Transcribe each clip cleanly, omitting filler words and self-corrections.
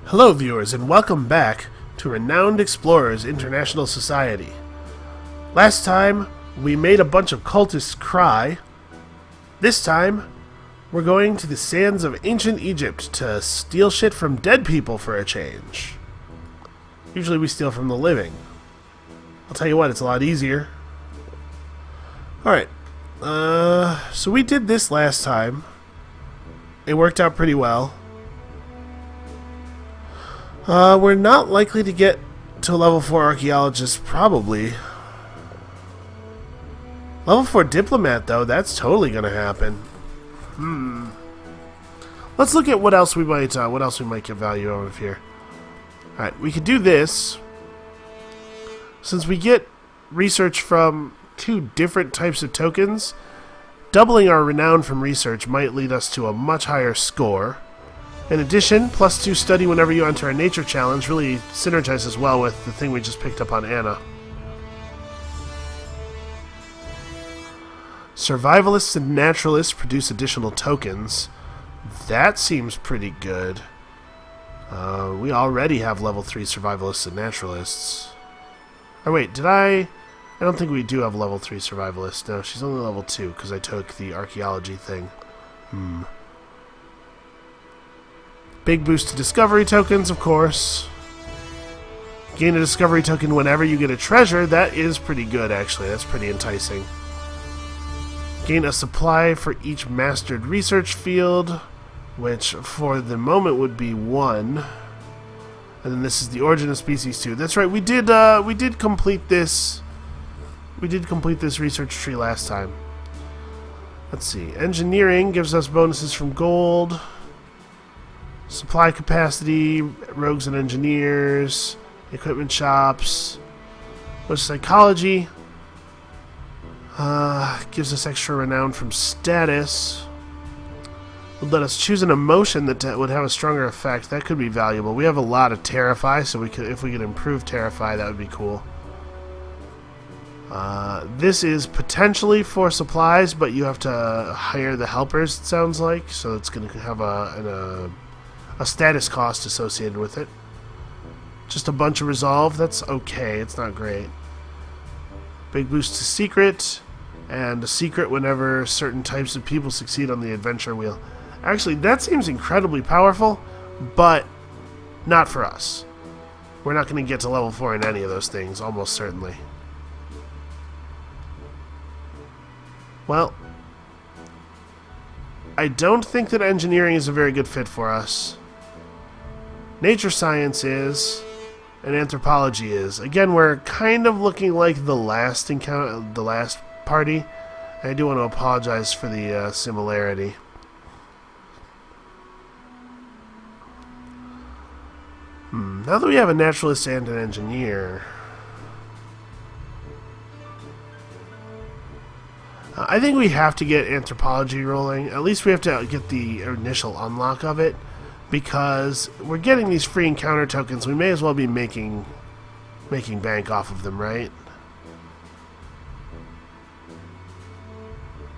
Hello viewers and welcome back to Renowned Explorers International Society. Last time we made a bunch of cultists cry. This time we're going to the sands of ancient Egypt to steal shit from dead people for a change. Usually we steal from the living. I'll tell you what, it's a lot easier. Alright, so we did this last time. It worked out pretty well. We're not likely to get to a level 4 archaeologist, probably. Level 4 diplomat, though, that's totally gonna happen. Let's look at what else we might get value out of here. Alright, we could do this. Since we get research from 2 different types of tokens, doubling our renown from research might lead us to a much higher score. In addition, +2 study whenever you enter a nature challenge really synergizes well with the thing we just picked up on Anna. Survivalists and naturalists produce additional tokens. That seems pretty good. We already have level 3 survivalists and naturalists. Oh wait, did I don't think we do have level 3 survivalists. No, she's only level 2 because I took the archaeology thing. Big boost to discovery tokens, of course. Gain a discovery token whenever you get a treasure. That is pretty good, actually. That's pretty enticing. Gain a supply for each mastered research field, which for the moment would be 1. And then this is the origin of species 2. That's right. We did complete this. We did complete this research tree last time. Let's see. Engineering gives us bonuses from gold. Supply capacity, rogues and engineers, equipment shops. What's psychology? Gives us extra renown from status. Would let us choose an emotion that would have a stronger effect. That could be valuable. We have a lot of Terrify, so if we could improve Terrify, that would be cool. This is potentially for supplies, but you have to hire the helpers, it sounds like. So it's going to have a status cost associated with it. Just a bunch of resolve. That's okay. It's not great. Big boost to secret, and a secret whenever certain types of people succeed on the adventure wheel. Actually, that seems incredibly powerful, but not for us. We're not going to get to level 4 in any of those things, almost certainly. Well, I don't think that engineering is a very good fit for us. Nature science is, and anthropology is. Again, we're kind of looking like the last party. I do want to apologize for the similarity. Now that we have a naturalist and an engineer, I think we have to get anthropology rolling. At least we have to get the initial unlock of it. Because we're getting these free encounter tokens, we may as well be making bank off of them, right?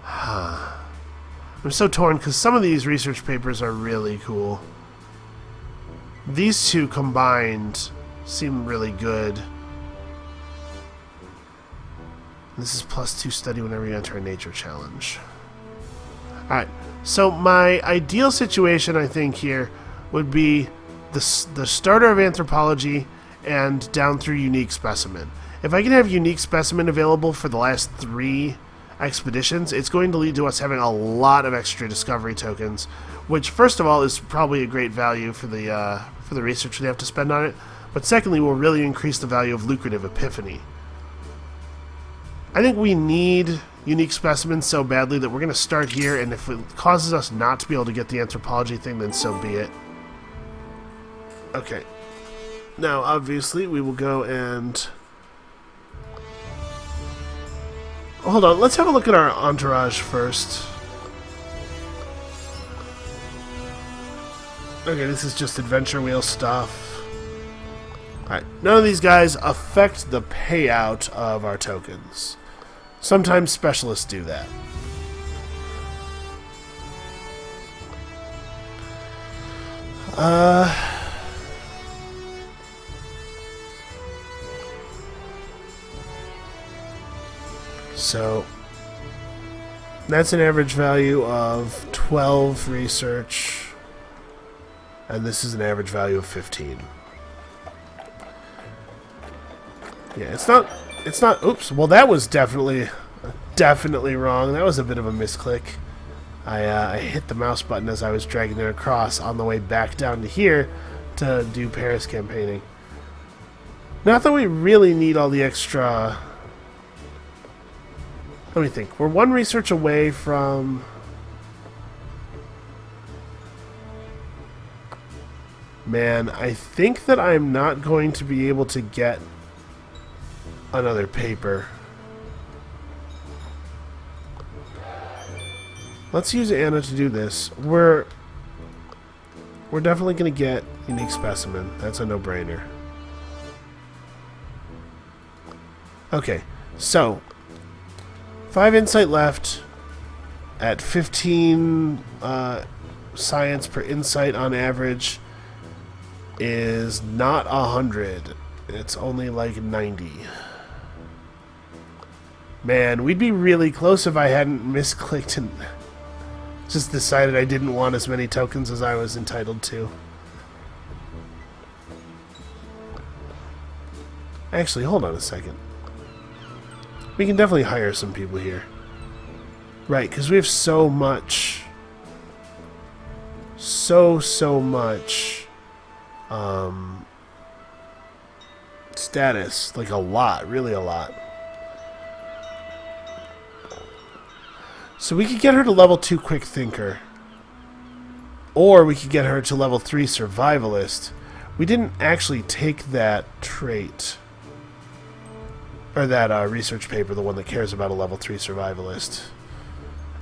I'm so torn because some of these research papers are really cool. These 2 combined seem really good. This is +2 study whenever you enter a nature challenge. Alright, so my ideal situation, I think, here would be the starter of anthropology and down through unique specimen. If I can have unique specimen available for the last 3 expeditions, it's going to lead to us having a lot of extra discovery tokens, which first of all is probably a great value for the research we have to spend on it, but secondly will really increase the value of lucrative epiphany. I think we need unique specimens so badly that we're going to start here, and if it causes us not to be able to get the anthropology thing, then so be it. Okay. Now, obviously, we will go and... Hold on, let's have a look at our entourage first. Okay, this is just adventure wheel stuff. Alright, none of these guys affect the payout of our tokens. Sometimes specialists do that. So that's an average value of 12 research, and this is an average value of 15. Yeah, it's not, oops, well that was definitely wrong. That was a bit of a misclick. I hit the mouse button as I was dragging it across on the way back down to here to do Paris campaigning. Not that we really need all the extra... Let me think. We're one research away from... Man, I think that I'm not going to be able to get another paper. Let's use Anna to do this. We're definitely going to get unique specimen. That's a no-brainer. Okay, so 5 insight left at 15 science per insight on average is not 100. It's only like 90. Man, we'd be really close if I hadn't misclicked and just decided I didn't want as many tokens as I was entitled to. Actually, hold on a second. We can definitely hire some people here. Right, because we have so much... So much... status. Like a lot. Really a lot. So we could get her to level 2 Quick Thinker. Or we could get her to level 3 Survivalist. We didn't actually take that trait. Or that research paper, the one that cares about a level 3 Survivalist.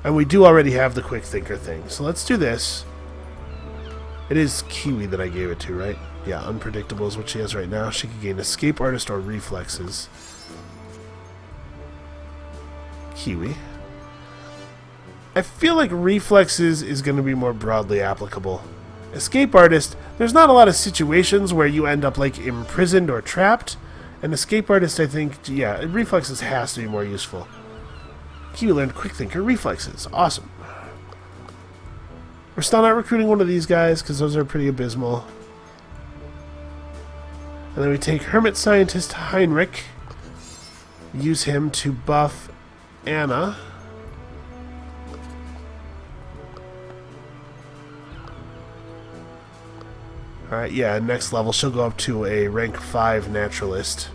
And we do already have the Quick Thinker thing. So let's do this. It is Kiwi that I gave it to, right? Yeah, Unpredictable is what she has right now. She can gain Escape Artist or Reflexes. Kiwi. I feel like Reflexes is going to be more broadly applicable. Escape Artist, there's not a lot of situations where you end up like imprisoned or trapped. And Escape Artist, I think, yeah, Reflexes has to be more useful. Kiwi learned Quick Thinker Reflexes. Awesome. We're still not recruiting one of these guys because those are pretty abysmal. And then we take Hermit Scientist Heinrich. Use him to buff Anna. Alright, yeah, next level she'll go up to a rank 5 naturalist.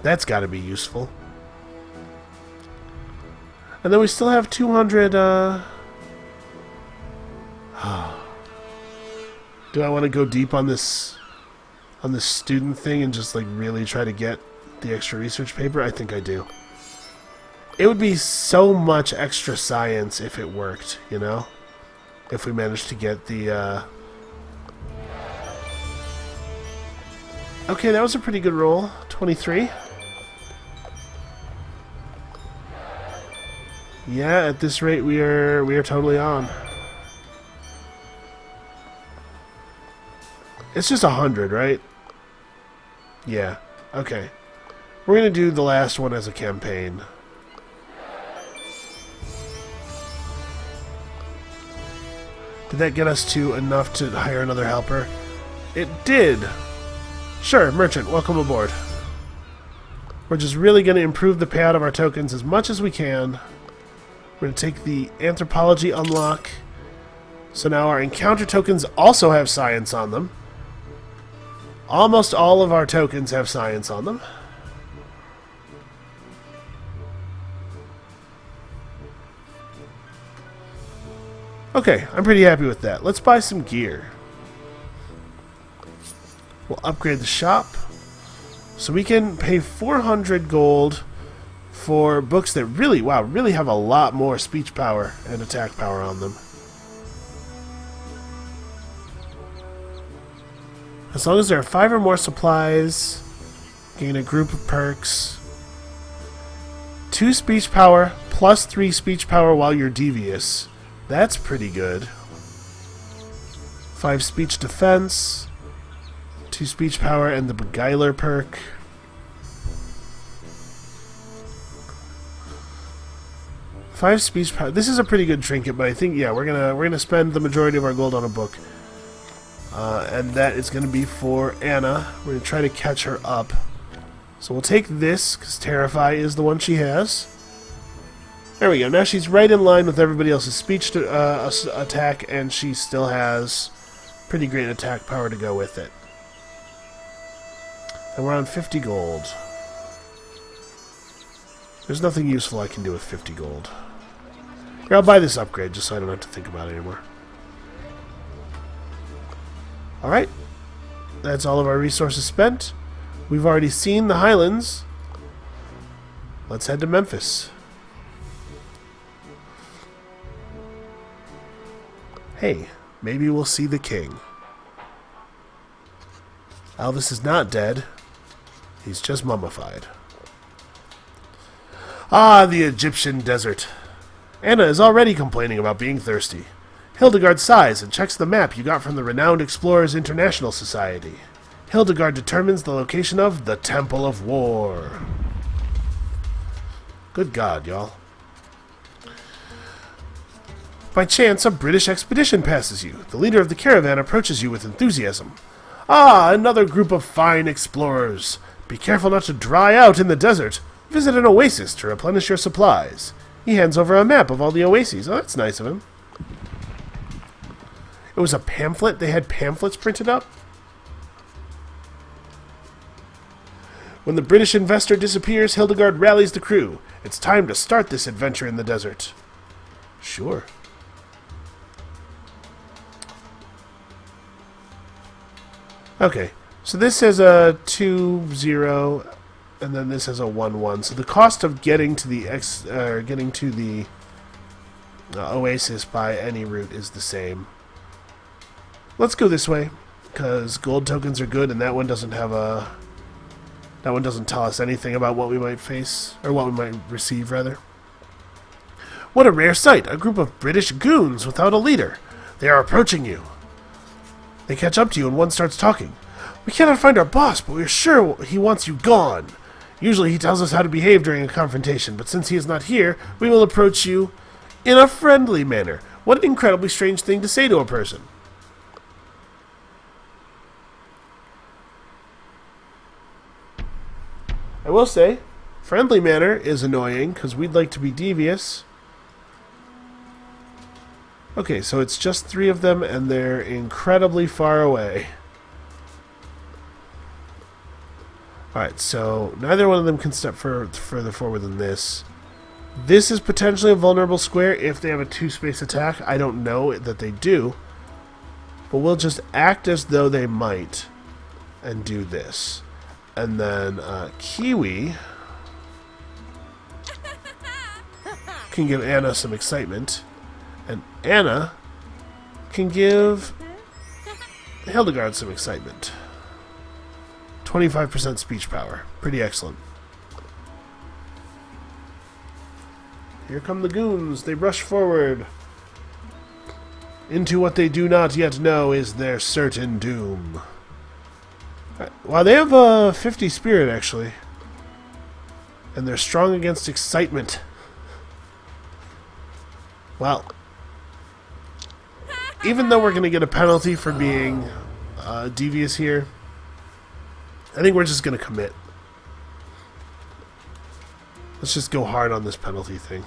That's got to be useful. And then we still have 200, Do I want to go deep on this student thing and just like really try to get the extra research paper? I think I do. It would be so much extra science if it worked, you know? If we managed to get the, Okay, that was a pretty good roll. 23. Yeah, at this rate we are totally on. It's just 100, right? Yeah. Okay. We're gonna do the last one as a campaign. Did that get us to enough to hire another helper? It did! Sure, merchant, welcome aboard. We're just really going to improve the payout of our tokens as much as we can. We're going to take the anthropology unlock. So now our encounter tokens also have science on them. Almost all of our tokens have science on them. Okay, I'm pretty happy with that. Let's buy some gear. We'll upgrade the shop. So we can pay 400 gold for books that really, wow, really have a lot more speech power and attack power on them. As long as there are 5 or more supplies, gain a group of perks. 2 speech power plus 3 speech power while you're devious. That's pretty good. 5 speech defense. 2 speech power and the Beguiler perk. 5 speech power. This is a pretty good trinket, but I think, yeah, we're gonna spend the majority of our gold on a book. And that is gonna be for Anna. We're gonna try to catch her up. So we'll take this, because Terrify is the one she has. There we go. Now she's right in line with everybody else's speech attack, and she still has pretty great attack power to go with it. And we're on 50 gold. There's nothing useful I can do with 50 gold. Here, I'll buy this upgrade just so I don't have to think about it anymore. Alright. That's all of our resources spent. We've already seen the Highlands. Let's head to Memphis. Hey, maybe we'll see the king. Elvis is not dead. He's just mummified. Ah, the Egyptian desert. Anna is already complaining about being thirsty. Hildegard sighs and checks the map you got from the renowned Explorers International Society. Hildegard determines the location of the Temple of War. Good God, y'all. By chance, a British expedition passes you. The leader of the caravan approaches you with enthusiasm. Ah, another group of fine explorers. Be careful not to dry out in the desert. Visit an oasis to replenish your supplies. He hands over a map of all the oases. Oh, that's nice of him. It was a pamphlet? They had pamphlets printed up? When the British investor disappears, Hildegard rallies the crew. It's time to start this adventure in the desert. Sure. Okay, so this has a 2-0, and then this has a 1-1. So the cost of getting to the oasis by any route is the same. Let's go this way, because gold tokens are good, and that one doesn't have a. That one doesn't tell us anything about what we might face, or what we might receive, rather. What a rare sight! A group of British goons without a leader. They are approaching you. They catch up to you and one starts talking. We cannot find our boss, but we're sure he wants you gone. Usually he tells us how to behave during a confrontation, but since he is not here, we will approach you in a friendly manner. What an incredibly strange thing to say to a person. I will say, friendly manner is annoying, because we'd like to be devious. Okay, so it's just 3 of them, and they're incredibly far away. Alright, so neither one of them can step further forward than this. This is potentially a vulnerable square if they have a 2-space attack. I don't know that they do. But we'll just act as though they might and do this. And then Kiwi can give Anna some excitement. And Anna can give Hildegard some excitement. 25% speech power. Pretty excellent. Here come the goons. They rush forward into what they do not yet know is their certain doom. Wow, they have 50 spirit, actually. And they're strong against excitement. Well, even though we're going to get a penalty for being devious here, I think we're just going to commit. Let's just go hard on this penalty thing.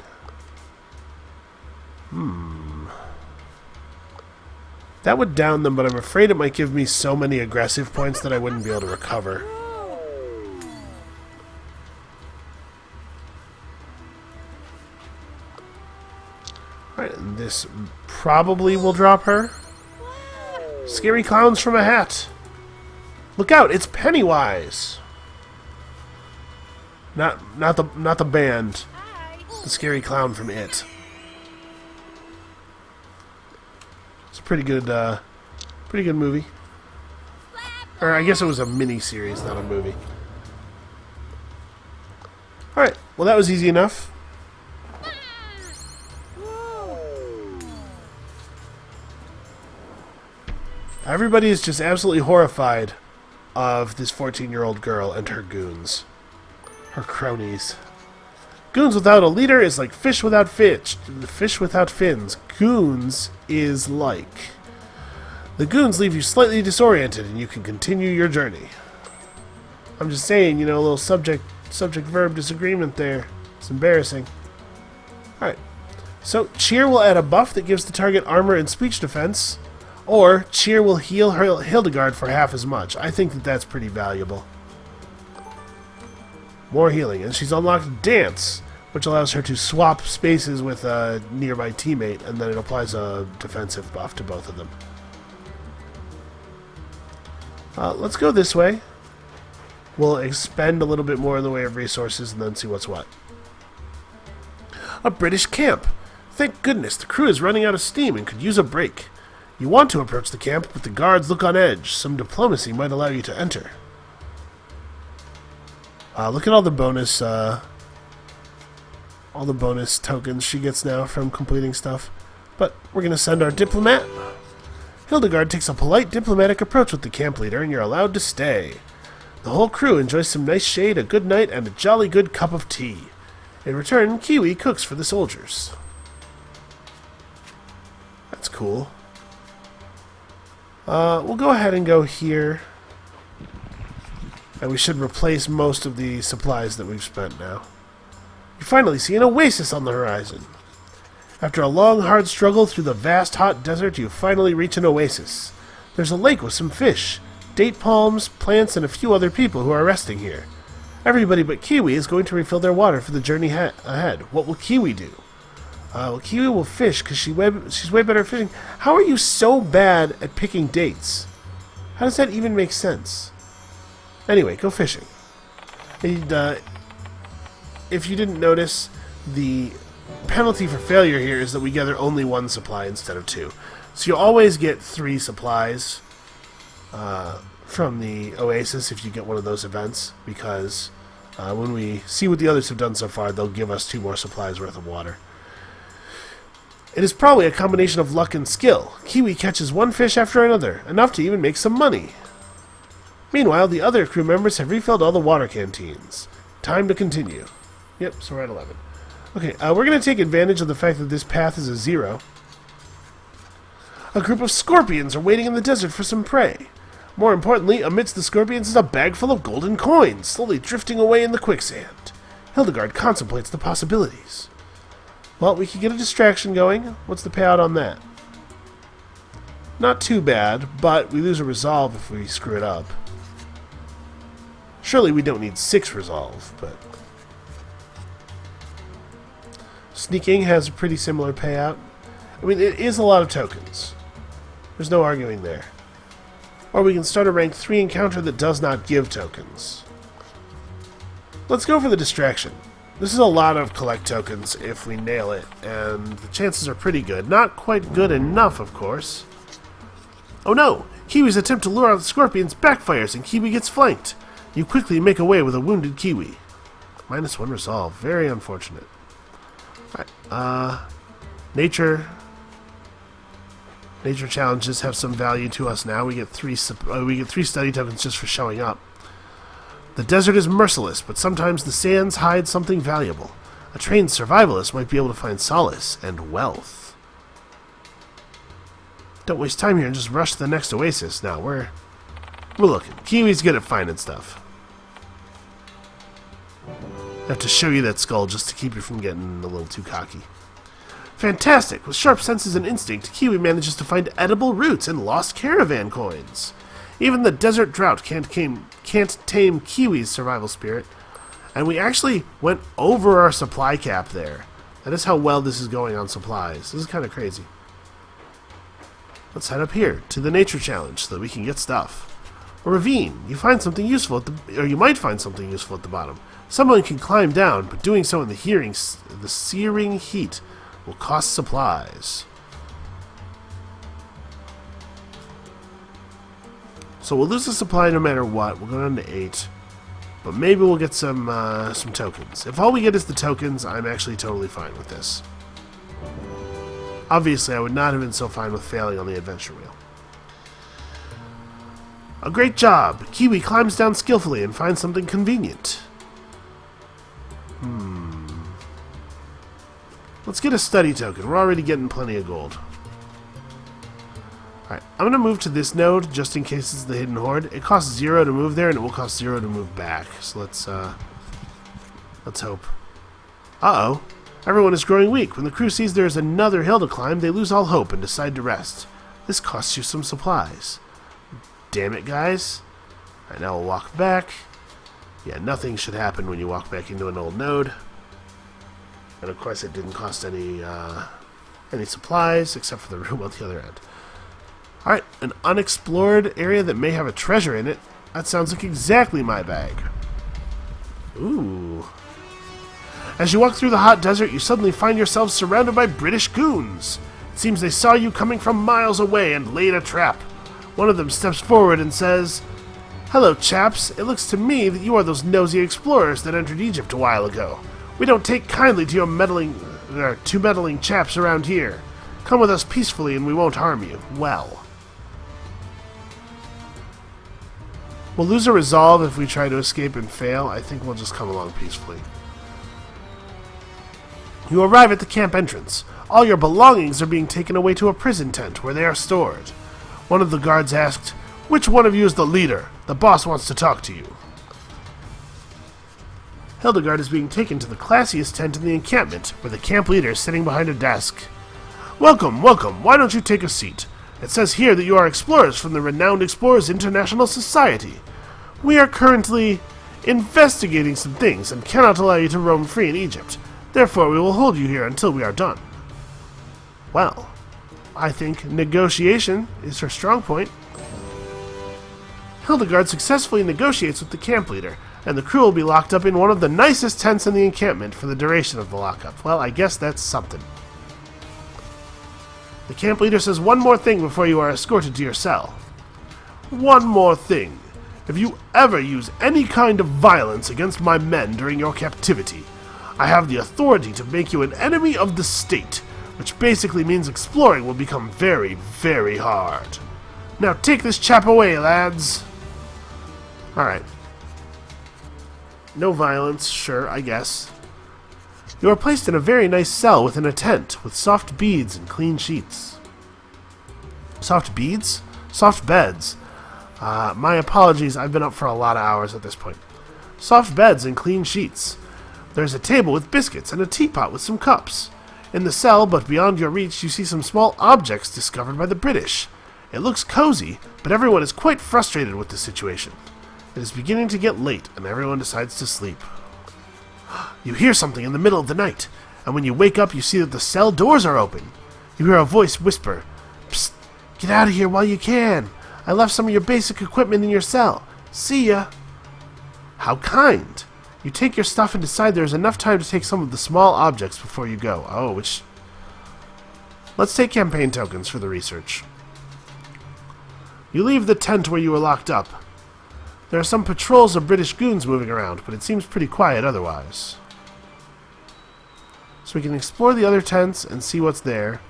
That would down them, but I'm afraid it might give me so many aggressive points that I wouldn't be able to recover. Alright, and this probably will drop her. Scary clowns from a hat. Look out, it's Pennywise. Not the band. The scary clown from It. It's a pretty good movie. Or I guess it was a mini-series, not a movie. Alright, well that was easy enough. Everybody is just absolutely horrified of this 14-year-old girl and her goons. Her cronies. Goons without a leader is like fish without fish. Fish without fins. Goons is like. The goons leave you slightly disoriented and you can continue your journey. I'm just saying, you know, a little subject-verb disagreement there. It's embarrassing. Alright. So, Cheer will add a buff that gives the target armor and speech defense. Or, Cheer will heal Hildegard for half as much. I think that that's pretty valuable. More healing. And she's unlocked Dance, which allows her to swap spaces with a nearby teammate, and then it applies a defensive buff to both of them. Let's go this way. We'll expend a little bit more in the way of resources and then see what's what. A British camp. Thank goodness, the crew is running out of steam and could use a break. You want to approach the camp, but the guards look on edge. Some diplomacy might allow you to enter. Look at all the bonus tokens she gets now from completing stuff. But we're going to send our diplomat. Hildegard takes a polite diplomatic approach with the camp leader, and you're allowed to stay. The whole crew enjoys some nice shade, a good night, and a jolly good cup of tea. In return, Kiwi cooks for the soldiers. That's cool. We'll go ahead and go here. And we should replace most of the supplies that we've spent now. You finally see an oasis on the horizon. After a long, hard struggle through the vast, hot desert, you finally reach an oasis. There's a lake with some fish, date palms, plants, and a few other people who are resting here. Everybody but Kiwi is going to refill their water for the journey ahead. What will Kiwi do? Well, Kiwi will fish because she's way better at fishing. How are you so bad at picking dates? How does that even make sense? Anyway, go fishing. And, if you didn't notice, the penalty for failure here is that we gather only one supply instead of two. So you always get 3 supplies from the Oasis if you get one of those events, because when we see what the others have done so far, they'll give us 2 more supplies worth of water. It is probably a combination of luck and skill. Kiwi catches one fish after another, enough to even make some money. Meanwhile, the other crew members have refilled all the water canteens. Time to continue. Yep, so we're at 11. Okay, we're going to take advantage of the fact that this path is a 0. A group of scorpions are waiting in the desert for some prey. More importantly, amidst the scorpions is a bag full of golden coins, slowly drifting away in the quicksand. Hildegard contemplates the possibilities. Well, we could get a distraction going. What's the payout on that? Not too bad, but we lose a resolve if we screw it up. Surely we don't need 6 resolve, but... Sneaking has a pretty similar payout. I mean, it is a lot of tokens. There's no arguing there. Or we can start a rank 3 encounter that does not give tokens. Let's go for the distraction. This is a lot of collect tokens if we nail it, and the chances are pretty good. Not quite good enough, of course. Oh no! Kiwi's attempt to lure out the scorpions backfires and Kiwi gets flanked. You quickly make away with a wounded Kiwi. -1 resolve. Very unfortunate. Alright, Nature challenges have some value to us now. We get 3 study tokens just for showing up. The desert is merciless, but sometimes the sands hide something valuable. A trained survivalist might be able to find solace and wealth. Don't waste time here and just rush to the next oasis. Now, we're looking. Kiwi's good at finding stuff. I have to show you that skull just to keep you from getting a little too cocky. Fantastic! With sharp senses and instinct, Kiwi manages to find edible roots and lost caravan coins. Even the desert drought can't tame Kiwi's survival spirit. And we actually went over our supply cap there. That is how well this is going on supplies. This is kind of crazy. Let's head up here to the nature challenge so that we can get stuff. A ravine. You find something useful you might find something useful at the bottom. Someone can climb down, but doing so in the searing heat will cost supplies. So we'll lose the supply no matter what. We'll go down to 8. But maybe we'll get some tokens. If all we get is the tokens, I'm actually totally fine with this. Obviously, I would not have been so fine with failing on the adventure wheel. A great job! Kiwi climbs down skillfully and finds something convenient. Let's get a study token. We're already getting plenty of gold. Alright, I'm going to move to this node just in case it's the hidden horde. It costs 0 to move there, and it will cost 0 to move back. So let's hope. Uh-oh. Everyone is growing weak. When the crew sees there is another hill to climb, they lose all hope and decide to rest. This costs you some supplies. Damn it, guys. Alright, now we'll walk back. Yeah, nothing should happen when you walk back into an old node. And of course it didn't cost any supplies, except for the room on the other end. Alright, an unexplored area that may have a treasure in it. That sounds like exactly my bag. Ooh. As you walk through the hot desert, you suddenly find yourselves surrounded by British goons. It seems they saw you coming from miles away and laid a trap. One of them steps forward and says, "Hello, chaps. It looks to me that you are those nosy explorers that entered Egypt a while ago. We don't take kindly to your meddling chaps around here. Come with us peacefully and we won't harm you." Well. We'll lose a resolve if we try to escape and fail. I think we'll just come along peacefully. You arrive at the camp entrance. All your belongings are being taken away to a prison tent where they are stored. One of the guards asked, "Which one of you is the leader? The boss wants to talk to you." Hildegard is being taken to the classiest tent in the encampment, where the camp leader is sitting behind a desk. "Welcome, welcome. Why don't you take a seat? It says here that you are explorers from the renowned Explorers International Society. We are currently investigating some things and cannot allow you to roam free in Egypt. Therefore, we will hold you here until we are done." Well, I think negotiation is her strong point. Hildegard successfully negotiates with the camp leader, and the crew will be locked up in one of the nicest tents in the encampment for the duration of the lockup. Well, I guess that's something. The camp leader says one more thing before you are escorted to your cell. "One more thing. If you ever use any kind of violence against my men during your captivity, I have the authority to make you an enemy of the state, which basically means exploring will become very, very hard. Now take this chap away, lads." Alright. No violence, sure, I guess. You are placed in a very nice cell within a tent, with soft beads and clean sheets. Soft beads? Soft beds. My apologies, I've been up for a lot of hours at this point. Soft beds and clean sheets. There's a table with biscuits and a teapot with some cups. In the cell, but beyond your reach, you see some small objects discovered by the British. It looks cozy, but everyone is quite frustrated with the situation. It is beginning to get late, and everyone decides to sleep. You hear something in the middle of the night, and when you wake up, you see that the cell doors are open. You hear a voice whisper, "Psst, get out of here while you can. I left some of your basic equipment in your cell. See ya." How kind. You take your stuff and decide there's enough time to take some of the small objects before you go. Oh, which... Let's take campaign tokens for the research. You leave the tent where you were locked up. There are some patrols of British goons moving around, but it seems pretty quiet otherwise. So we can explore the other tents and see what's there,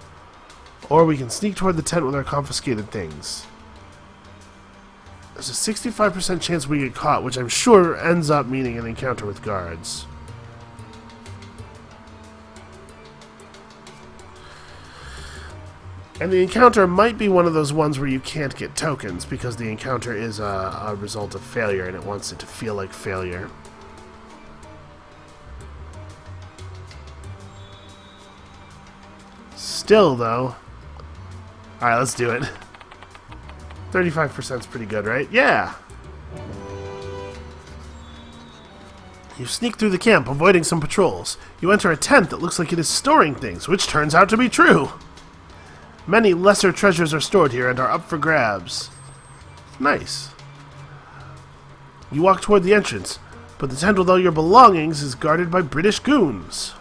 or we can sneak toward the tent with our confiscated things. There's a 65% chance we get caught, which I'm sure ends up meaning an encounter with guards. And the encounter might be one of those ones where you can't get tokens because the encounter is a result of failure and it wants it to feel like failure. Still, though... Alright, let's do it. 35% is pretty good, right? Yeah! You sneak through the camp, avoiding some patrols. You enter a tent that looks like it is storing things, which turns out to be true! Many lesser treasures are stored here and are up for grabs. Nice. You walk toward the entrance, but the tent with all your belongings is guarded by British goons.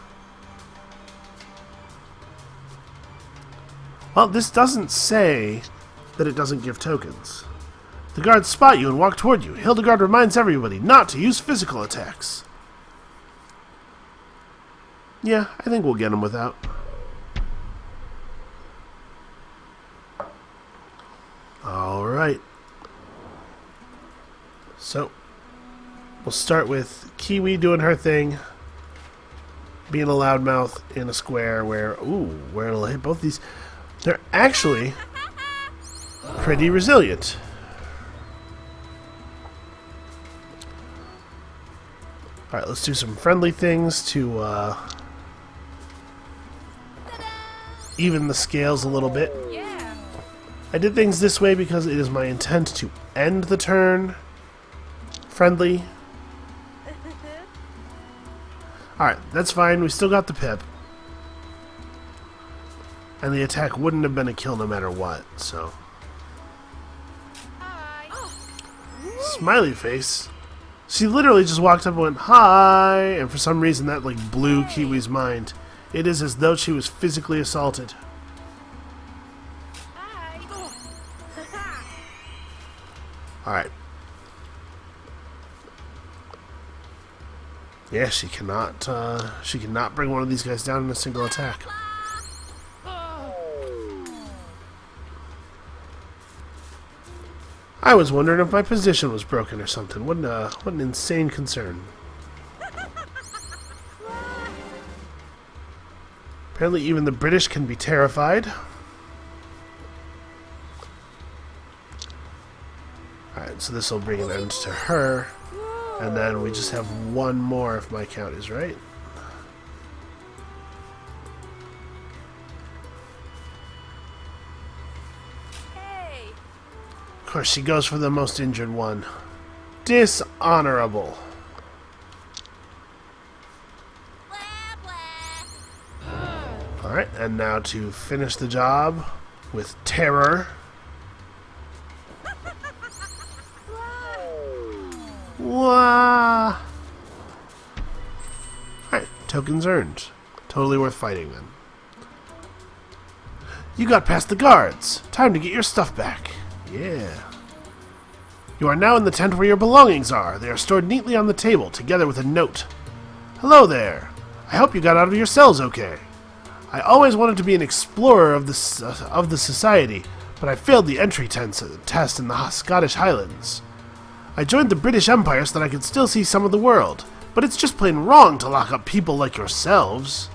Well, this doesn't say that it doesn't give tokens. The guards spot you and walk toward you. Hildegard reminds everybody not to use physical attacks. Yeah, I think we'll get them without. Alright. So, we'll start with Kiwi doing her thing. being a loudmouth in a square where it'll hit both these. They're actually pretty resilient. Alright, let's do some friendly things to even the scales a little bit. I did things this way because it is my intent to end the turn friendly. Alright, that's fine. We still got the pip. And the attack wouldn't have been a kill no matter what, so. Smiley face. She literally just walked up and went, "Hi!" And for some reason that like blew Kiwi's mind. It is as though she was physically assaulted. Alright. Yeah, she cannot bring one of these guys down in a single attack. I was wondering if my position was broken or something. What an insane concern. Apparently even the British can be terrified. Alright, so this will bring an end to her. And then we just have one more if my count is right. Of course, she goes for the most injured one. Dishonorable. Alright, and now to finish the job with terror. Wah! Alright, tokens earned. Totally worth fighting then. You got past the guards. Time to get your stuff back. Yeah. You are now in the tent where your belongings are. They are stored neatly on the table, together with a note. Hello there. I hope you got out of your cells okay. I always wanted to be an explorer of the society, but I failed the entry test in the Scottish Highlands. I joined the British Empire so that I could still see some of the world, but it's just plain wrong to lock up people like yourselves.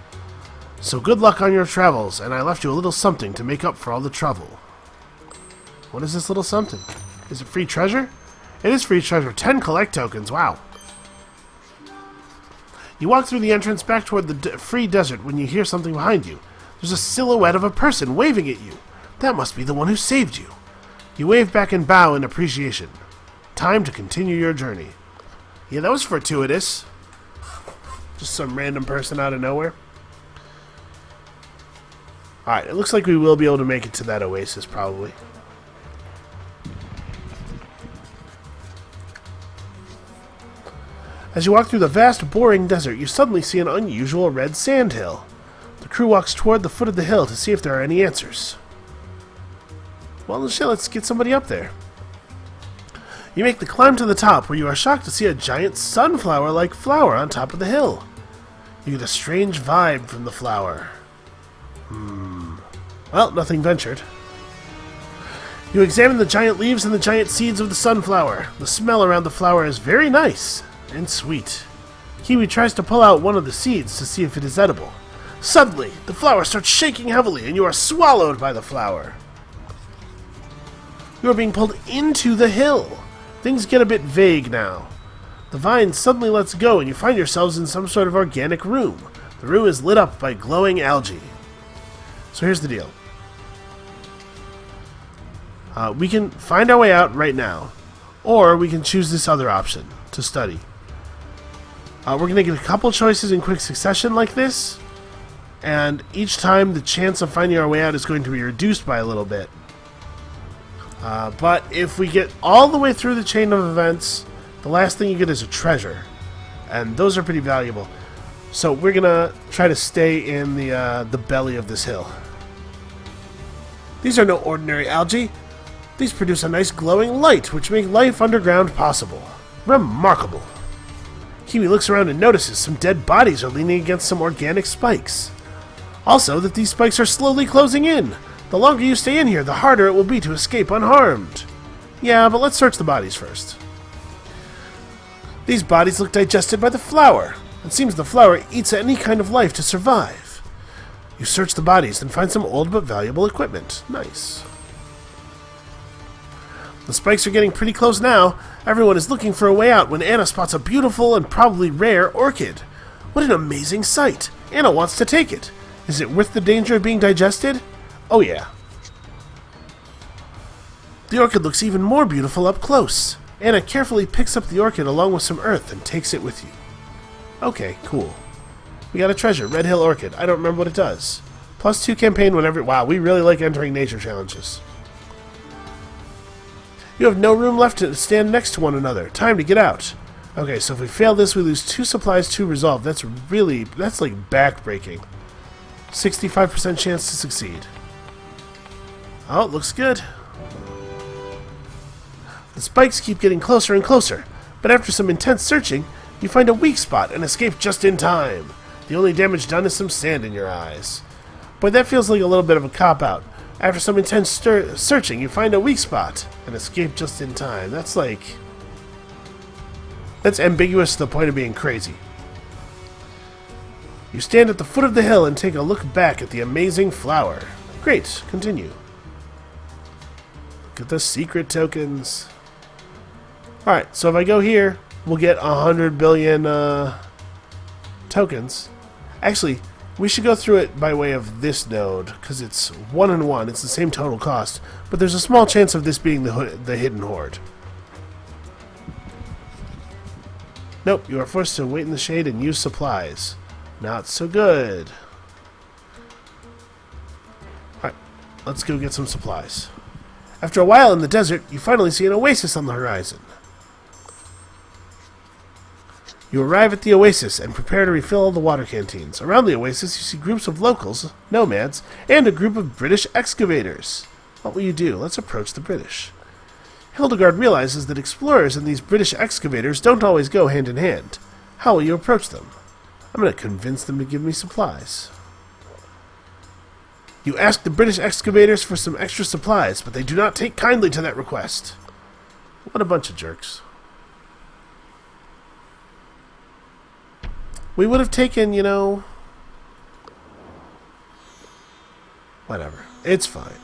So good luck on your travels, and I left you a little something to make up for all the trouble. What is this little something? Is it free treasure? It is free treasure. 10 collect tokens. Wow. You walk through the entrance back toward the free desert when you hear something behind you. There's a silhouette of a person waving at you. That must be the one who saved you. You wave back and bow in appreciation. Time to continue your journey. Yeah, that was fortuitous. Just some random person out of nowhere. Alright, it looks like we will be able to make it to that oasis, probably. As you walk through the vast, boring desert, you suddenly see an unusual red sandhill. The crew walks toward the foot of the hill to see if there are any answers. Well, let's get somebody up there. You make the climb to the top, where you are shocked to see a giant sunflower-like flower on top of the hill. You get a strange vibe from the flower. Well, nothing ventured. You examine the giant leaves and the giant seeds of the sunflower. The smell around the flower is very nice and sweet. Kiwi tries to pull out one of the seeds to see if it is edible. Suddenly, the flower starts shaking heavily, and you are swallowed by the flower. You are being pulled into the hill. Things get a bit vague now. The vine suddenly lets go, and you find yourselves in some sort of organic room. The room is lit up by glowing algae. So here's the deal. We can find our way out right now, or we can choose this other option to study. We're going to get a couple choices in quick succession like this, and each time the chance of finding our way out is going to be reduced by a little bit. But if we get all the way through the chain of events, the last thing you get is a treasure, and those are pretty valuable. So we're going to try to stay in the belly of this hill. These are no ordinary algae. These produce a nice glowing light, which make life underground possible. Remarkable. Kiwi looks around and notices some dead bodies are leaning against some organic spikes. Also, that these spikes are slowly closing in. The longer you stay in here, the harder it will be to escape unharmed. Yeah, but let's search the bodies first. These bodies look digested by the flower. It seems the flower eats any kind of life to survive. You search the bodies and find some old but valuable equipment. Nice. The spikes are getting pretty close now. Everyone is looking for a way out when Anna spots a beautiful and probably rare orchid. What an amazing sight! Anna wants to take it. Is it worth the danger of being digested? Oh yeah. The orchid looks even more beautiful up close. Anna carefully picks up the orchid along with some earth and takes it with you. Okay, cool. We got a treasure, Red Hill Orchid. I don't remember what it does. +2 campaign whenever... Wow, we really like entering nature challenges. You have no room left to stand next to one another. Time to get out. Okay, so if we fail this, we lose 2 supplies, 2 resolve. That's like back-breaking. 65% chance to succeed. Oh, it looks good. The spikes keep getting closer and closer, but after some intense searching, you find a weak spot and escape just in time. The only damage done is some sand in your eyes. Boy, that feels like a little bit of a cop-out. After some intense searching, you find a weak spot and escape just in time. That's ambiguous to the point of being crazy. You stand at the foot of the hill and take a look back at the amazing flower. Great, continue. Look at the secret tokens. Alright, so if I go here, we'll get 100 billion tokens. Actually, we should go through it by way of this node, because it's 1 and 1. It's the same total cost, but there's a small chance of this being the hidden hoard. Nope, you are forced to wait in the shade and use supplies. Not so good. Alright, let's go get some supplies. After a while in the desert, you finally see an oasis on the horizon. You arrive at the oasis and prepare to refill the water canteens. Around the oasis, you see groups of locals, nomads, and a group of British excavators. What will you do? Let's approach the British. Hildegard realizes that explorers and these British excavators don't always go hand in hand. How will you approach them? I'm going to convince them to give me supplies. You ask the British excavators for some extra supplies, but they do not take kindly to that request. What a bunch of jerks. We would have taken, you know... Whatever. It's fine.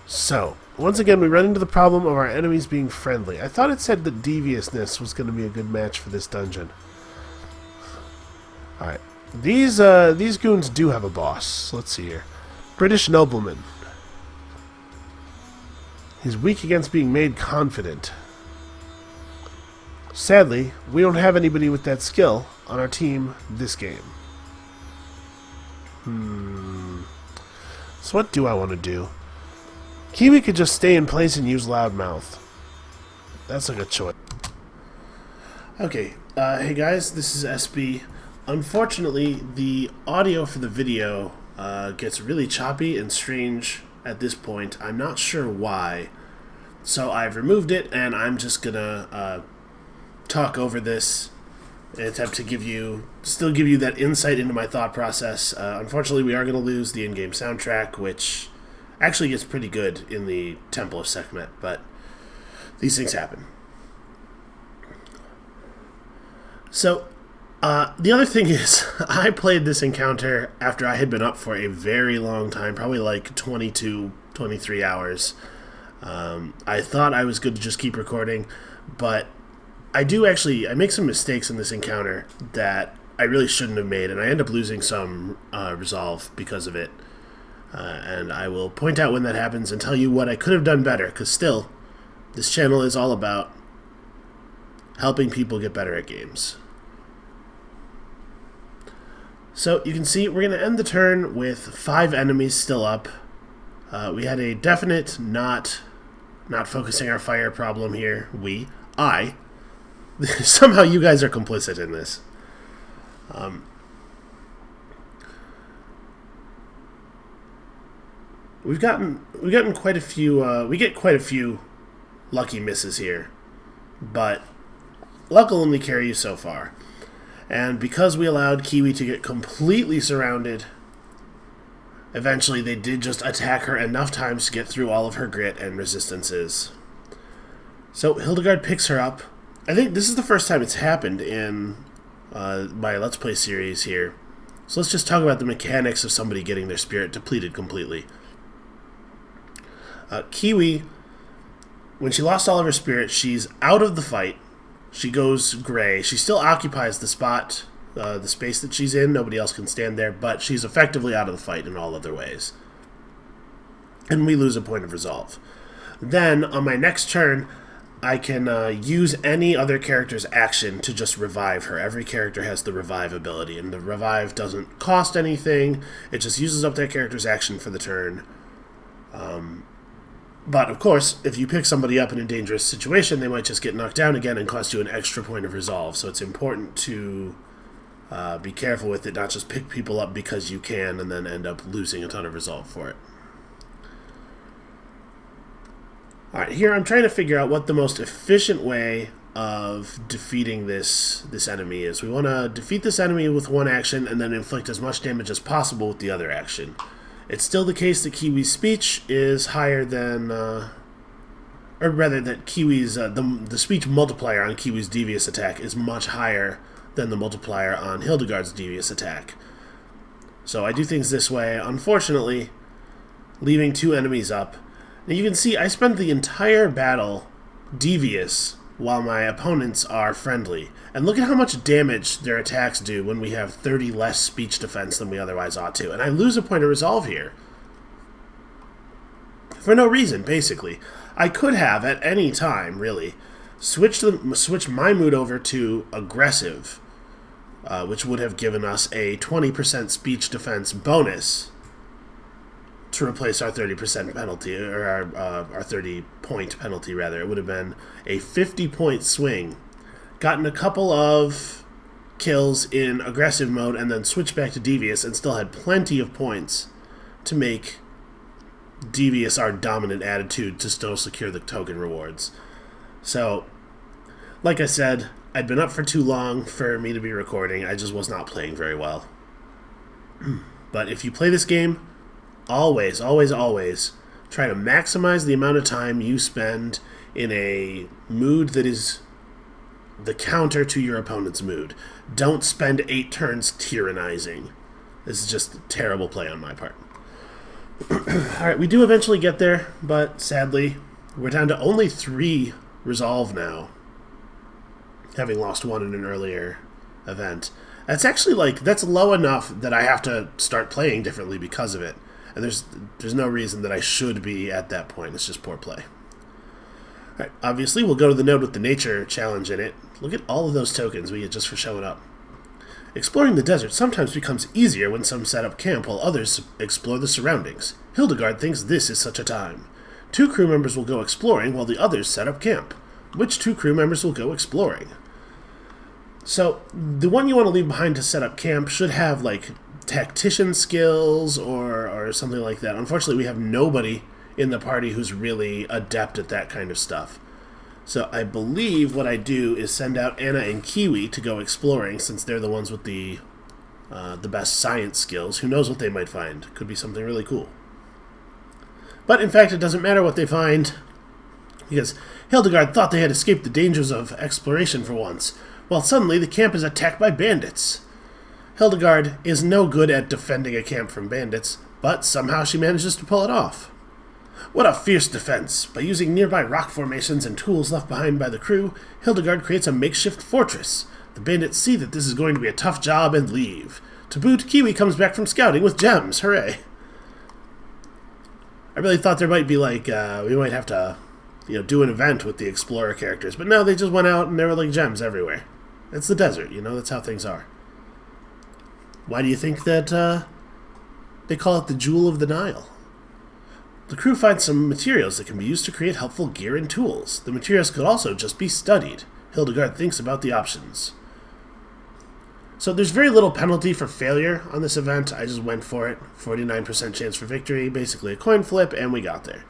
So, once again, we run into the problem of our enemies being friendly. I thought it said that deviousness was going to be a good match for this dungeon. Alright. These goons do have a boss. Let's see here. British nobleman. He's weak against being made confident. Sadly, we don't have anybody with that skill on our team this game. So what do I want to do? Kiwi could just stay in place and use Loudmouth. That's a good choice. Okay, hey guys, this is SB. Unfortunately, the audio for the video gets really choppy and strange at this point. I'm not sure why. So I've removed it, and I'm just gonna talk over this and attempt to still give you that insight into my thought process. Unfortunately, we are going to lose the in-game soundtrack, which actually gets pretty good in the Temple of Sekhmet, but these things happen. So, the other thing is, I played this encounter after I had been up for a very long time, probably like 22, 23 hours. I thought I was good to just keep recording, but I make some mistakes in this encounter that I really shouldn't have made, and I end up losing some resolve because of it. And I will point out when that happens and tell you what I could have done better, because still, this channel is all about helping people get better at games. So you can see we're going to end the turn with 5 enemies still up. We had a definite not focusing our fire problem here. I. Somehow you guys are complicit in this. We've gotten quite a few. We get quite a few lucky misses here, but luck will only carry you so far. And because we allowed Kiwi to get completely surrounded, eventually they did just attack her enough times to get through all of her grit and resistances. So Hildegard picks her up. I think this is the first time it's happened in my Let's Play series here. So let's just talk about the mechanics of somebody getting their spirit depleted completely. Kiwi, when she lost all of her spirit, she's out of the fight. She goes gray. She still occupies the spot, the space that she's in. Nobody else can stand there, but she's effectively out of the fight in all other ways. And we lose a point of resolve. Then, on my next turn, I can use any other character's action to just revive her. Every character has the revive ability, and the revive doesn't cost anything. It just uses up that character's action for the turn. But, of course, if you pick somebody up in a dangerous situation, they might just get knocked down again and cost you an extra point of resolve. So it's important to be careful with it, not just pick people up because you can and then end up losing a ton of resolve for it. Alright, here I'm trying to figure out what the most efficient way of defeating this enemy is. We want to defeat this enemy with one action and then inflict as much damage as possible with the other action. It's still the case that Kiwi's speech is higher than... or rather, that Kiwi's... the speech multiplier on Kiwi's devious attack is much higher than the multiplier on Hildegard's devious attack. So I do things this way, unfortunately, leaving two enemies up. Now you can see I spend the entire battle devious while my opponents are friendly. And look at how much damage their attacks do when we have 30 less speech defense than we otherwise ought to. And I lose a point of resolve here. For no reason, basically. I could have, at any time, really, switch my mood over to aggressive, which would have given us a 20% speech defense bonus to replace our 30% penalty, or our 30-point penalty, rather. It would have been a 50-point swing. Gotten a couple of kills in aggressive mode, and then switched back to devious, and still had plenty of points to make devious our dominant attitude to still secure the token rewards. So, like I said, I'd been up for too long for me to be recording. I just was not playing very well. But if you play this game, always, always, always try to maximize the amount of time you spend in a mood that is the counter to your opponent's mood. Don't spend 8 turns tyrannizing. This is just terrible play on my part. Alright, we do eventually get there, but sadly, we're down to only 3 resolve now, having lost 1 in an earlier event. That's actually, that's low enough that I have to start playing differently because of it. And there's no reason that I should be at that point. It's just poor play. Alright, obviously, we'll go to the node with the nature challenge in it. Look at all of those tokens we get just for showing up. Exploring the desert sometimes becomes easier when some set up camp while others explore the surroundings. Hildegard thinks this is such a time. 2 crew members will go exploring while the others set up camp. Which 2 crew members will go exploring? So, the one you want to leave behind to set up camp should have, tactician skills or something like that. Unfortunately, we have nobody in the party who's really adept at that kind of stuff. So I believe what I do is send out Anna and Kiwi to go exploring, since they're the ones with the best science skills. Who knows what they might find? Could be something really cool. But in fact, it doesn't matter what they find, because Hildegard thought they had escaped the dangers of exploration for once. Well, suddenly the camp is attacked by bandits. Hildegard is no good at defending a camp from bandits, but somehow she manages to pull it off. What a fierce defense! By using nearby rock formations and tools left behind by the crew, Hildegard creates a makeshift fortress. The bandits see that this is going to be a tough job and leave. To boot, Kiwi comes back from scouting with gems. Hooray! I really thought there might be we might have to, do an event with the explorer characters, but no, they just went out and there were gems everywhere. It's the desert, that's how things are. Why do you think that they call it the Jewel of the Nile? The crew finds some materials that can be used to create helpful gear and tools. The materials could also just be studied. Hildegard thinks about the options. So there's very little penalty for failure on this event. I just went for it. 49% chance for victory, basically a coin flip, and we got there.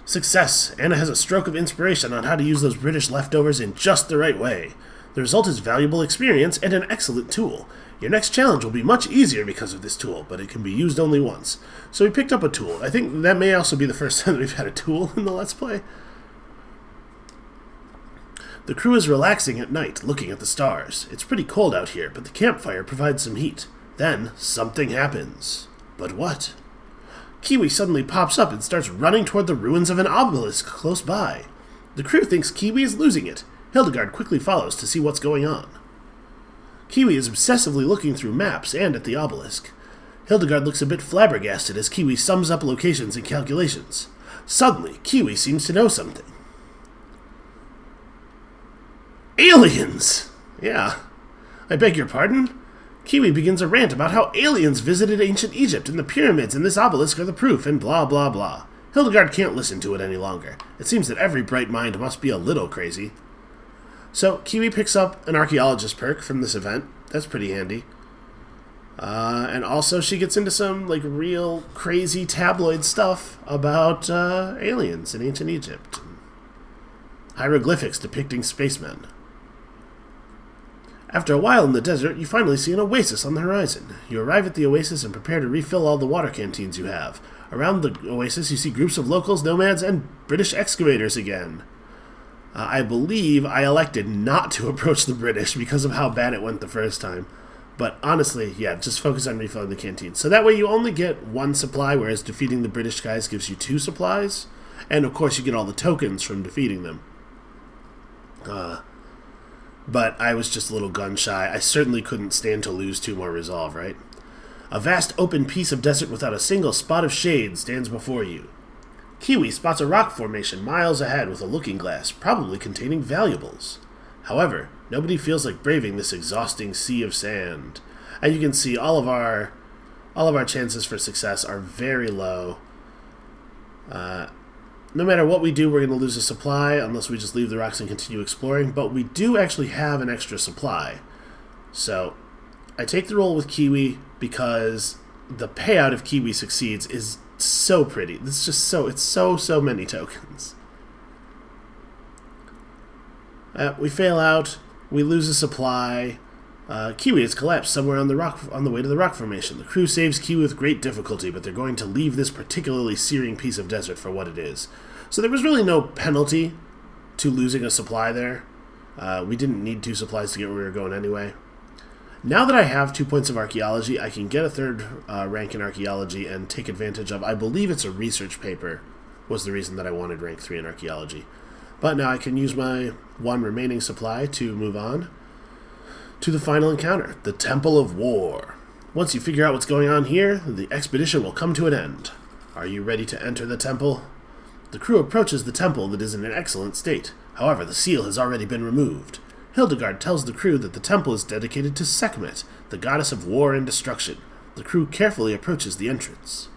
Success! Anna has a stroke of inspiration on how to use those British leftovers in just the right way. The result is valuable experience and an excellent tool. Your next challenge will be much easier because of this tool, but it can be used only once. So we picked up a tool. I think that may also be the first time that we've had a tool in the Let's Play. The crew is relaxing at night, looking at the stars. It's pretty cold out here, but the campfire provides some heat. Then, something happens. But what? Kiwi suddenly pops up and starts running toward the ruins of an obelisk close by. The crew thinks Kiwi is losing it. Hildegard quickly follows to see what's going on. Kiwi is obsessively looking through maps and at the obelisk. Hildegard looks a bit flabbergasted as Kiwi sums up locations and calculations. Suddenly, Kiwi seems to know something. Aliens! Yeah. I beg your pardon? Kiwi begins a rant about how aliens visited ancient Egypt and the pyramids and this obelisk are the proof and blah blah blah. Hildegard can't listen to it any longer. It seems that every bright mind must be a little crazy. So, Kiwi picks up an archaeologist perk from this event. That's pretty handy. And also she gets into some, real crazy tabloid stuff about aliens in ancient Egypt. Hieroglyphics depicting spacemen. After a while in the desert, you finally see an oasis on the horizon. You arrive at the oasis and prepare to refill all the water canteens you have. Around the oasis, you see groups of locals, nomads, and British excavators again. I believe I elected not to approach the British because of how bad it went the first time. But honestly, yeah, just focus on refilling the canteens. So that way you only get one supply, whereas defeating the British guys gives you 2 supplies. And of course you get all the tokens from defeating them. But I was just a little gun-shy. I certainly couldn't stand to lose 2 more resolve, right? A vast open piece of desert without a single spot of shade stands before you. Kiwi spots a rock formation miles ahead with a looking glass, probably containing valuables. However, nobody feels like braving this exhausting sea of sand. And you can see all of our chances for success are very low. No matter what we do, we're going to lose a supply unless we just leave the rocks and continue exploring. But we do actually have an extra supply. So I take the roll with Kiwi because the payout if Kiwi succeeds is so pretty. It's just so many tokens. We fail out. We lose a supply. Kiwi has collapsed somewhere on the way to the rock formation. The crew saves Kiwi with great difficulty, but they're going to leave this particularly searing piece of desert for what it is. So there was really no penalty to losing a supply there. We didn't need 2 supplies to get where we were going anyway. Now that I have 2 points of archaeology, I can get a 3rd rank in archaeology and take advantage of, I believe it's a research paper, was the reason that I wanted rank 3 in archaeology. But now I can use my 1 remaining supply to move on to the final encounter, the Temple of War. Once you figure out what's going on here, the expedition will come to an end. Are you ready to enter the temple? The crew approaches the temple that is in an excellent state. However, the seal has already been removed. Hildegard tells the crew that the temple is dedicated to Sekhmet, the goddess of war and destruction. The crew carefully approaches the entrance.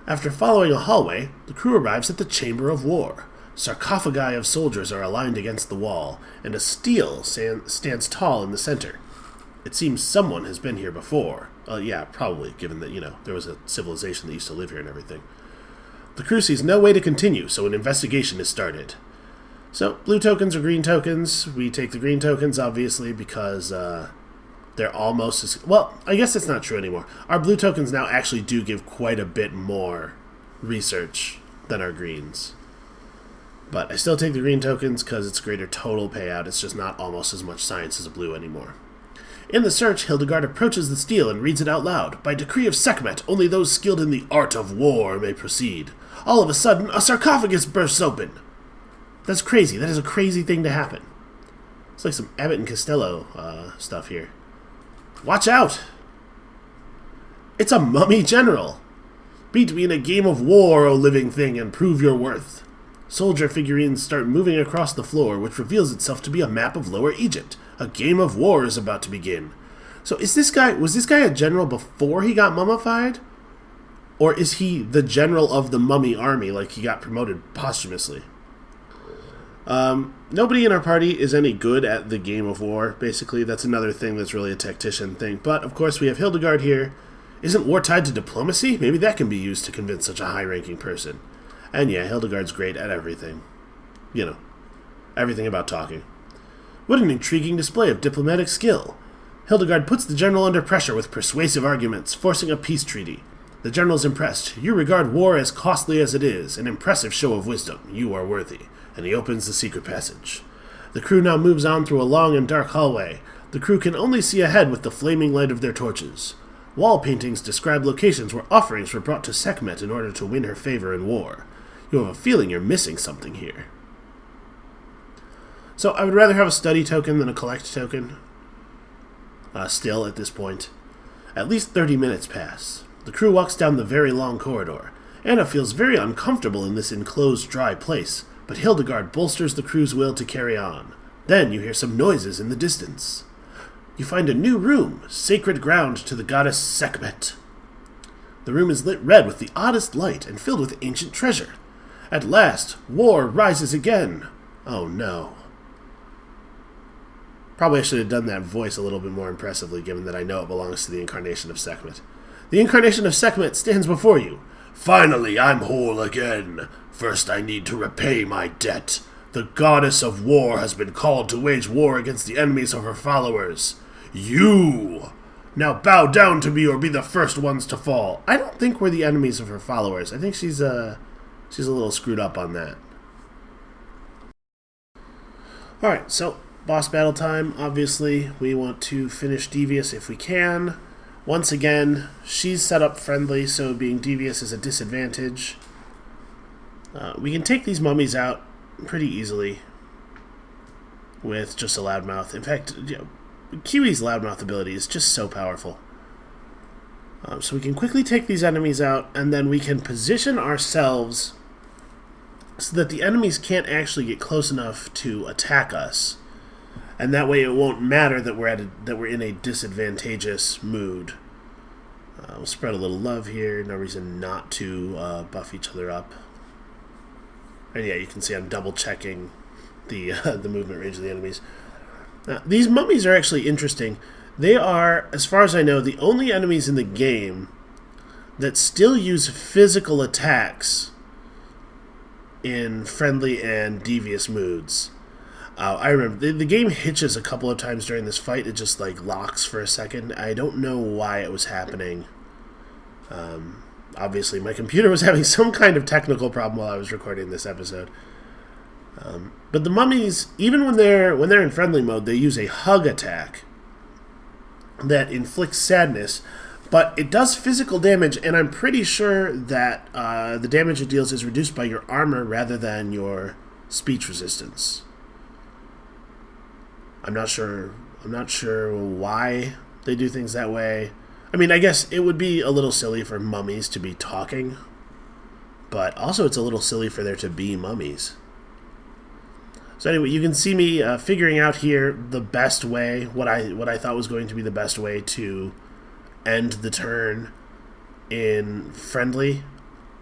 After following a hallway, the crew arrives at the Chamber of War. Sarcophagi of soldiers are aligned against the wall, and a stele stands tall in the center. It seems someone has been here before. Yeah, probably, given that, there was a civilization that used to live here and everything. The crew sees no way to continue, so an investigation is started. So, blue tokens or green tokens. We take the green tokens, obviously, because they're almost as... Well, I guess that's not true anymore. Our blue tokens now actually do give quite a bit more research than our greens. But I still take the green tokens because it's greater total payout. It's just not almost as much science as a blue anymore. In the search, Hildegard approaches the stele and reads it out loud. By decree of Sekhmet, only those skilled in the art of war may proceed. All of a sudden, a sarcophagus bursts open. That's crazy. That is a crazy thing to happen. It's like some Abbott and Costello stuff here. Watch out! It's a mummy general! Beat me in a game of war, O living thing, and prove your worth. Soldier figurines start moving across the floor, which reveals itself to be a map of Lower Egypt. A game of war is about to begin. So was this guy a general before he got mummified? Or is he the general of the mummy army, like he got promoted posthumously? Nobody in our party is any good at the game of war, basically. That's another thing that's really a tactician thing. But, of course, we have Hildegard here. Isn't war tied to diplomacy? Maybe that can be used to convince such a high-ranking person. And yeah, Hildegard's great at everything. Everything about talking. What an intriguing display of diplomatic skill. Hildegard puts the general under pressure with persuasive arguments, forcing a peace treaty. The general is impressed. You regard war as costly as it is, an impressive show of wisdom. You are worthy. And he opens the secret passage. The crew now moves on through a long and dark hallway. The crew can only see ahead with the flaming light of their torches. Wall paintings describe locations where offerings were brought to Sekhmet in order to win her favor in war. You have a feeling you're missing something here. So I would rather have a study token than a collect token. Still, at this point. At least 30 minutes pass. The crew walks down the very long corridor. Anna feels very uncomfortable in this enclosed, dry place, but Hildegard bolsters the crew's will to carry on. Then you hear some noises in the distance. You find a new room, sacred ground to the goddess Sekhmet. The room is lit red with the oddest light and filled with ancient treasure. At last, war rises again. Oh no. Probably I should have done that voice a little bit more impressively, given that I know it belongs to the incarnation of Sekhmet. The incarnation of Sekhmet stands before you. Finally, I'm whole again. First, I need to repay my debt. The goddess of war has been called to wage war against the enemies of her followers. You! Now bow down to me or be the first ones to fall. I don't think we're the enemies of her followers. I think she's a little screwed up on that. Alright, so boss battle time. Obviously, we want to finish Devious if we can. Once again, she's set up friendly, so being devious is a disadvantage. We can take these mummies out pretty easily with just a loudmouth. In fact, Kiwi's loudmouth ability is just so powerful. So we can quickly take these enemies out, and then we can position ourselves so that the enemies can't actually get close enough to attack us. And that way it won't matter that we're in a disadvantageous mood. We'll spread a little love here. No reason not to buff each other up. And yeah, you can see I'm double checking the movement range of the enemies. These mummies are actually interesting. They are, as far as I know, the only enemies in the game that still use physical attacks in friendly and devious moods. I remember the game hitches a couple of times during this fight. It just like locks for a second. I don't know why it was happening. Obviously, my computer was having some kind of technical problem while I was recording this episode. But the mummies, even when they're in friendly mode, they use a hug attack that inflicts sadness, but it does physical damage, and I'm pretty sure that the damage it deals is reduced by your armor rather than your speech resistance. I'm not sure why they do things that way. I mean, I guess it would be a little silly for mummies to be talking, but also it's a little silly for there to be mummies. So anyway, you can see me figuring out here the best way, what I thought was going to be the best way to end the turn in friendly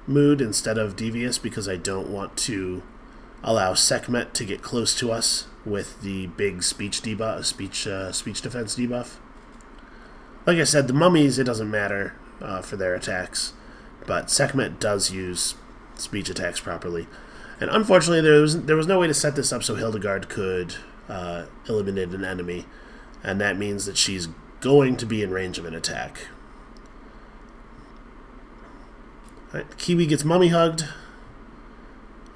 mood instead of devious, because I don't want to allow Sekhmet to get close to us with the big speech debuff, speech defense debuff. Like I said, the mummies, it doesn't matter for their attacks, but Sekhmet does use speech attacks properly. And unfortunately, there was no way to set this up so Hildegard could eliminate an enemy, and that means that she's going to be in range of an attack. Alright, Kiwi gets mummy hugged.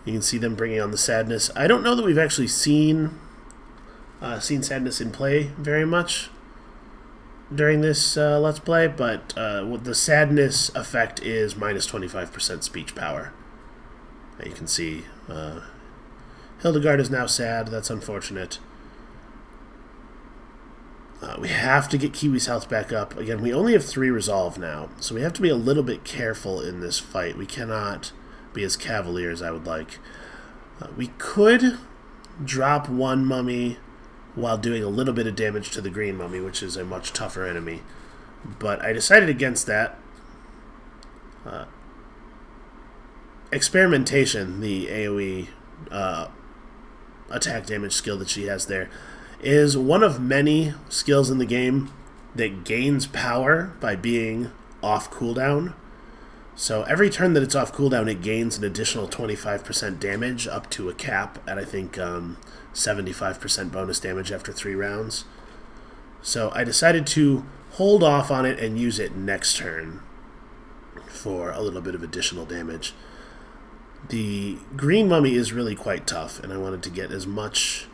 You can see them bringing on the sadness. I don't know that we've actually seen sadness in play very much during this Let's Play, but the sadness effect is minus 25% speech power. You can see Hildegard is now sad. That's unfortunate. We have to get Kiwi's health back up. Again, we only have 3 resolve now, so we have to be a little bit careful in this fight. We cannot be as cavalier as I would like. We could drop one mummy while doing a little bit of damage to the green mummy, which is a much tougher enemy. But I decided against that. Experimentation, the AoE attack damage skill that she has there, is one of many skills in the game that gains power by being off cooldown. So every turn that it's off cooldown, it gains an additional 25% damage up to a cap at, I think, 75% bonus damage after 3 rounds. So I decided to hold off on it and use it next turn for a little bit of additional damage. The green mummy is really quite tough, and I wanted to get as much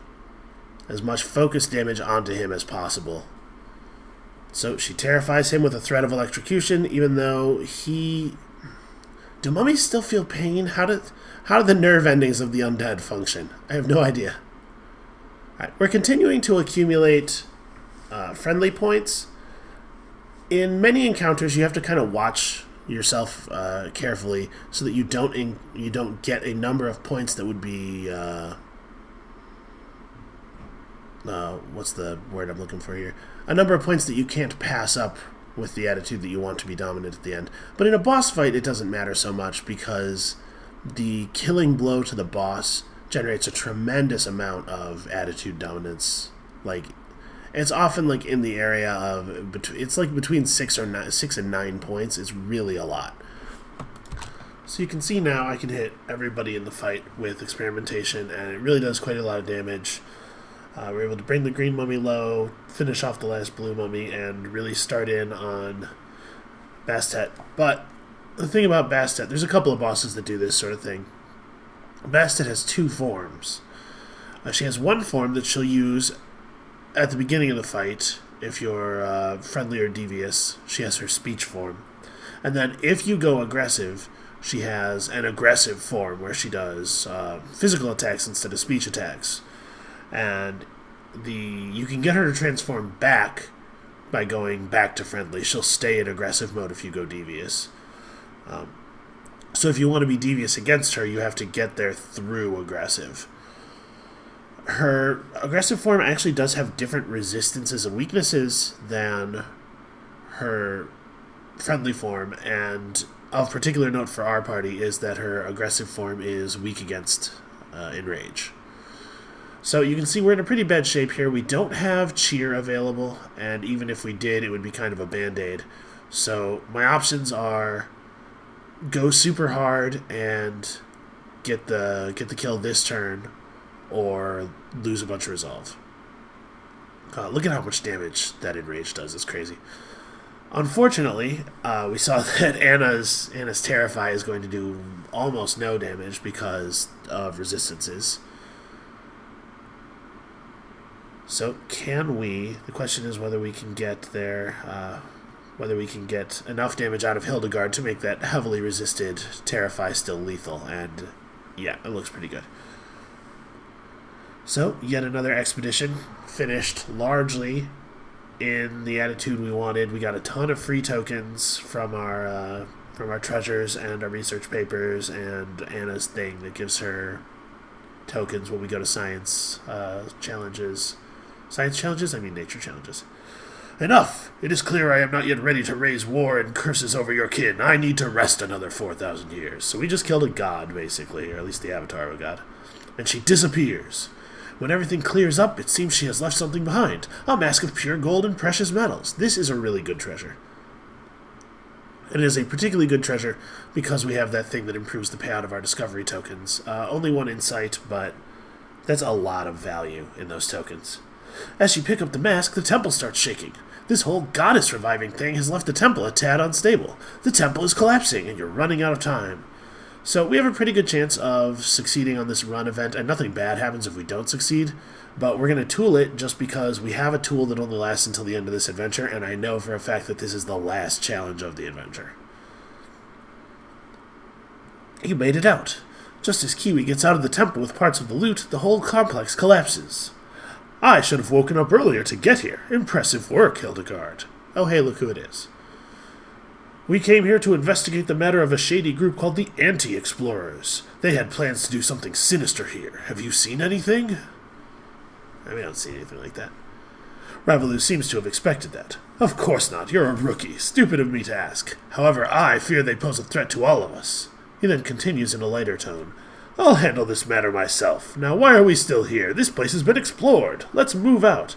focus damage onto him as possible. So she terrifies him with a threat of electrocution, even though he... Do mummies still feel pain? How do the nerve endings of the undead function? I have no idea. Alright, we're continuing to accumulate friendly points. In many encounters, you have to kind of watch yourself carefully so that you don't get a number of points that would be what's the word I'm looking for here? A number of points that you can't pass up with the attitude that you want to be dominant at the end. But in a boss fight, it doesn't matter so much because the killing blow to the boss generates a tremendous amount of attitude dominance. Like, it's often like in the area of it's like between 6 and 9 points. It's really a lot. So you can see now I can hit everybody in the fight with experimentation, and it really does quite a lot of damage. We're able to bring the green mummy low, finish off the last blue mummy, and really start in on Bastet. But the thing about Bastet, there's a couple of bosses that do this sort of thing. Bastet has 2 forms. She has one form that she'll use at the beginning of the fight. If you're friendly or devious, she has her speech form. And then if you go aggressive, she has an aggressive form where she does physical attacks instead of speech attacks. And you can get her to transform back by going back to friendly. She'll stay in aggressive mode if you go devious. So if you want to be devious against her, you have to get there through aggressive. Her aggressive form actually does have different resistances and weaknesses than her friendly form, and of particular note for our party is that her aggressive form is weak against enrage. So you can see we're in a pretty bad shape here. We don't have cheer available, and even if we did, it would be kind of a band-aid. So my options are go super hard and get the kill this turn, or lose a bunch of resolve. Look at how much damage that enrage does. It's crazy. Unfortunately, we saw that Anna's Terrify is going to do almost no damage because of resistances. So the question is whether we can get enough damage out of Hildegard to make that heavily resisted Terrify still lethal, and yeah, it looks pretty good. So, yet another expedition, finished largely in the attitude we wanted. We got a ton of free tokens from our treasures and our research papers and Anna's thing that gives her tokens when we go to science challenges. Science challenges? I mean nature challenges. Enough! It is clear I am not yet ready to raise war and curses over your kin. I need to rest another 4,000 years. So we just killed a god, basically, or at least the avatar of a god. And she disappears. When everything clears up, it seems she has left something behind. A mask of pure gold and precious metals. This is a really good treasure. And it is a particularly good treasure because we have that thing that improves the payout of our discovery tokens. Only 1 insight, but that's a lot of value in those tokens. As you pick up the mask, the temple starts shaking. This whole goddess reviving thing has left the temple a tad unstable. The temple is collapsing, and you're running out of time. So we have a pretty good chance of succeeding on this run event, and nothing bad happens if we don't succeed. But we're going to tool it just because we have a tool that only lasts until the end of this adventure, and I know for a fact that this is the last challenge of the adventure. You made it out. Just as Kiwi gets out of the temple with parts of the loot, the whole complex collapses. I should have woken up earlier to get here. Impressive work, Hildegard. Oh hey, look who it is. We came here to investigate the matter of a shady group called the Anti-Explorers. They had plans to do something sinister here. Have you seen anything? We don't see anything like that. Ravelu seems to have expected that. Of course not. You're a rookie. Stupid of me to ask. However, I fear they pose a threat to all of us. He then continues in a lighter tone. I'll handle this matter myself. Now, why are we still here? This place has been explored. Let's move out.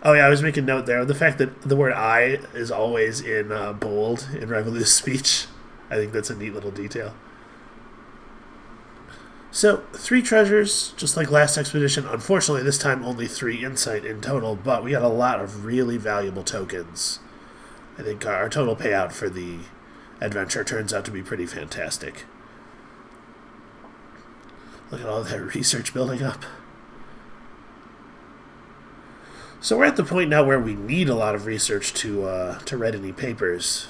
Oh yeah, I was making note there. The fact that the word I is always in bold in Ravelu's speech. I think that's a neat little detail. So, 3 treasures, just like last expedition. Unfortunately, this time only 3 insight in total, but we got a lot of really valuable tokens. I think our total payout for the adventure turns out to be pretty fantastic. Look at all that research building up. So we're at the point now where we need a lot of research to write any papers.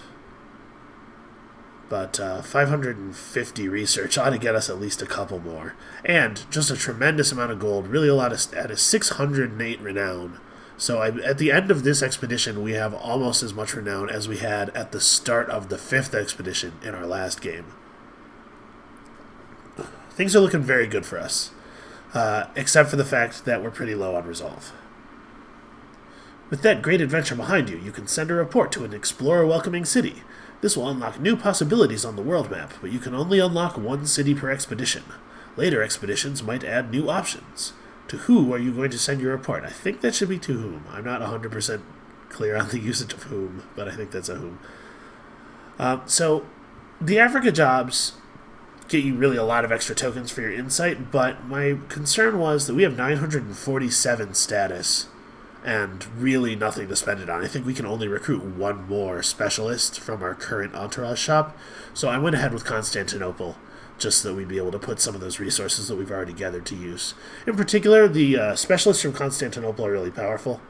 But 550 research ought to get us at least a couple more. And just a tremendous amount of gold, really a lot of status, 608 renown. So at the end of this expedition, we have almost as much renown as we had at the start of the 5th expedition in our last game. Things are looking very good for us, except for the fact that we're pretty low on resolve. With that great adventure behind you, you can send a report to an explorer-welcoming city. This will unlock new possibilities on the world map, but you can only unlock one city per expedition. Later expeditions might add new options. To who are you going to send your report? I think that should be to whom. I'm not 100% clear on the usage of whom, but I think that's a whom. So, the Africa jobs get you really a lot of extra tokens for your insight, but my concern was that we have 947 status and really nothing to spend it on. I think we can only recruit one more specialist from our current entourage shop, so I went ahead with Constantinople, just so that we'd be able to put some of those resources that we've already gathered to use. In particular, the specialists from Constantinople are really powerful.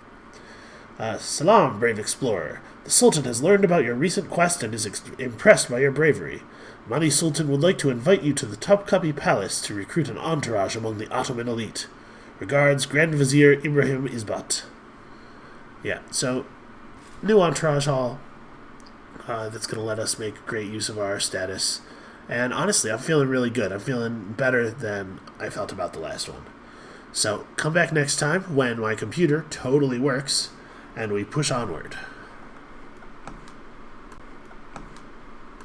Salam, brave explorer. The Sultan has learned about your recent quest and is impressed by your bravery. Mani Sultan would like to invite you to the Topkapi Palace to recruit an entourage among the Ottoman elite. Regards, Grand Vizier Ibrahim Isbat. Yeah, so, new entourage hall that's going to let us make great use of our status. And honestly, I'm feeling really good. I'm feeling better than I felt about the last one. So, come back next time when my computer totally works and we push onward.